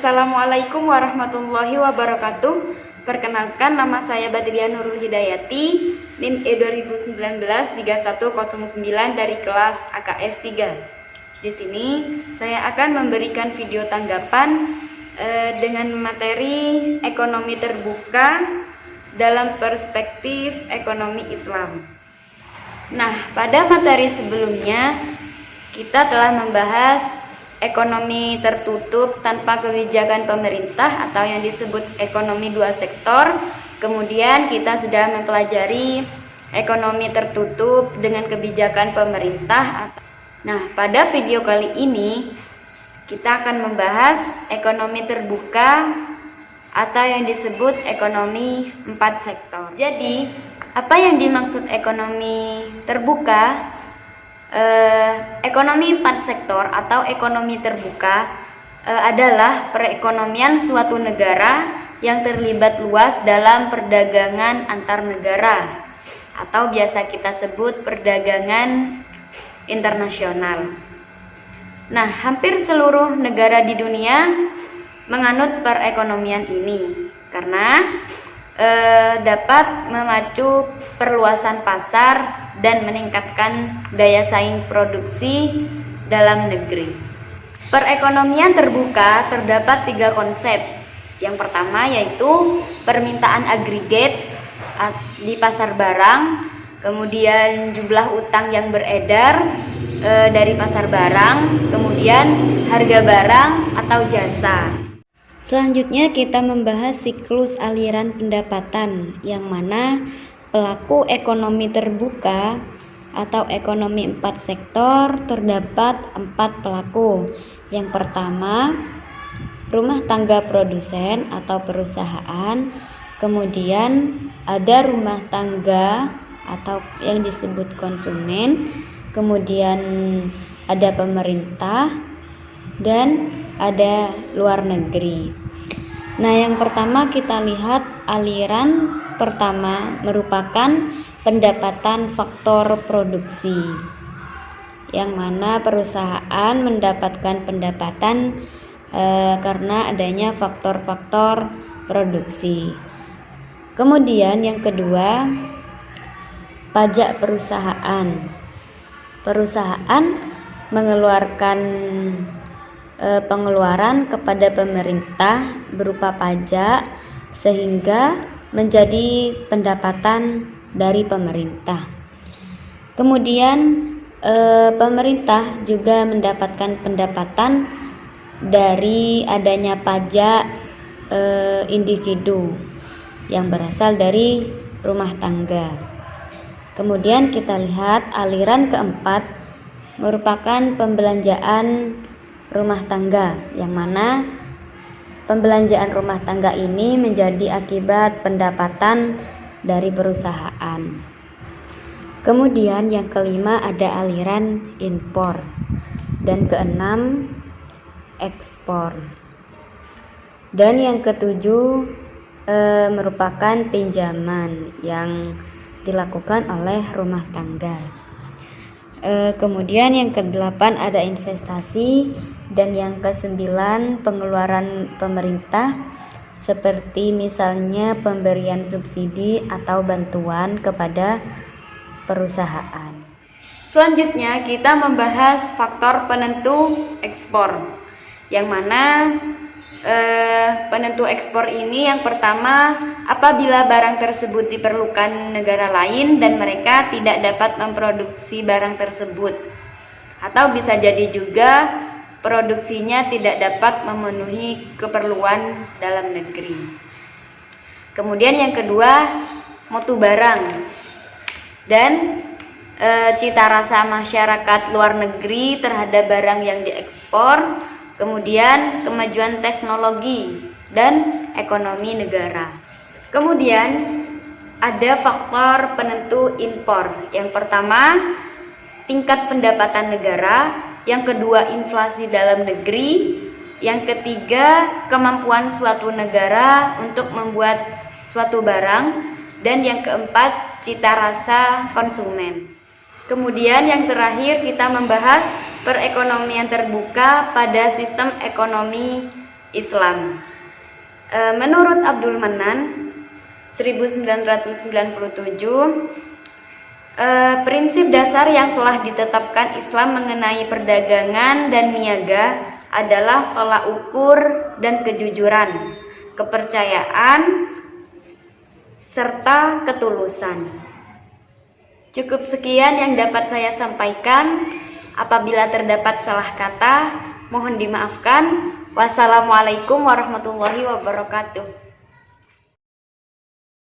Assalamualaikum warahmatullahi wabarakatuh. Perkenalkan, nama saya Badriah Nurul Hidayati, NIM E 2019-3109 dari kelas AKS 3. Di sini saya akan memberikan video tanggapan dengan materi ekonomi terbuka dalam perspektif ekonomi Islam. Nah, pada materi sebelumnya kita telah membahas ekonomi tertutup tanpa kebijakan pemerintah atau yang disebut ekonomi dua sektor. Kemudian kita sudah mempelajari ekonomi tertutup dengan kebijakan pemerintah. Nah, pada video kali ini kita akan membahas ekonomi terbuka atau yang disebut ekonomi empat sektor. Jadi, apa yang dimaksud ekonomi terbuka? Ekonomi empat sektor atau ekonomi terbuka adalah perekonomian suatu negara yang terlibat luas dalam perdagangan antar negara atau biasa kita sebut perdagangan internasional. Nah, hampir seluruh negara di dunia menganut perekonomian ini karena dapat memacu perluasan pasar dan meningkatkan daya saing produksi dalam negeri. Perekonomian terbuka terdapat 3 konsep. Yang pertama yaitu permintaan agregat di pasar barang, kemudian jumlah utang yang beredar dari pasar barang, kemudian harga barang atau jasa. Selanjutnya kita membahas siklus aliran pendapatan, yang mana pelaku ekonomi terbuka atau ekonomi empat sektor terdapat 4 pelaku. Yang pertama, rumah tangga produsen atau perusahaan, kemudian ada rumah tangga atau yang disebut konsumen, kemudian ada pemerintah, dan ada luar negeri. Nah, yang pertama kita lihat aliran pertama merupakan pendapatan faktor produksi, yang mana perusahaan mendapatkan pendapatan karena adanya faktor-faktor produksi. Kemudian yang kedua, pajak perusahaan. Perusahaan mengeluarkan pengeluaran kepada pemerintah berupa pajak sehingga menjadi pendapatan dari pemerintah. Kemudian pemerintah juga mendapatkan pendapatan dari adanya pajak individu yang berasal dari rumah tangga. Kemudian kita lihat aliran keempat merupakan pembelanjaan rumah tangga, yang mana pembelanjaan rumah tangga ini menjadi akibat pendapatan dari perusahaan. Kemudian yang kelima ada aliran impor, dan keenam ekspor. Dan yang ketujuh merupakan pinjaman yang dilakukan oleh rumah tangga. Kemudian yang kedelapan ada investasi, dan yang kesembilan pengeluaran pemerintah seperti misalnya pemberian subsidi atau bantuan kepada perusahaan. Selanjutnya kita membahas faktor penentu ekspor, yang mana penentu ekspor ini yang pertama, apabila barang tersebut diperlukan negara lain dan mereka tidak dapat memproduksi barang tersebut, atau bisa jadi juga produksinya tidak dapat memenuhi keperluan dalam negeri. Kemudian yang kedua, mutu barang dan cita rasa masyarakat luar negeri terhadap barang yang diekspor. Kemudian kemajuan teknologi dan ekonomi negara. Kemudian ada faktor penentu impor. Yang pertama, tingkat pendapatan negara. Yang kedua, inflasi dalam negeri. Yang ketiga, kemampuan suatu negara untuk membuat suatu barang. Dan yang keempat, cita rasa konsumen. Kemudian yang terakhir kita membahas perekonomian terbuka pada sistem ekonomi Islam. Menurut Abdul Manan 1997, prinsip dasar yang telah ditetapkan Islam mengenai perdagangan dan niaga adalah tolak ukur dan kejujuran, kepercayaan, serta ketulusan. Cukup sekian yang dapat saya sampaikan. Apabila terdapat salah kata, mohon dimaafkan. Wassalamualaikum warahmatullahi wabarakatuh.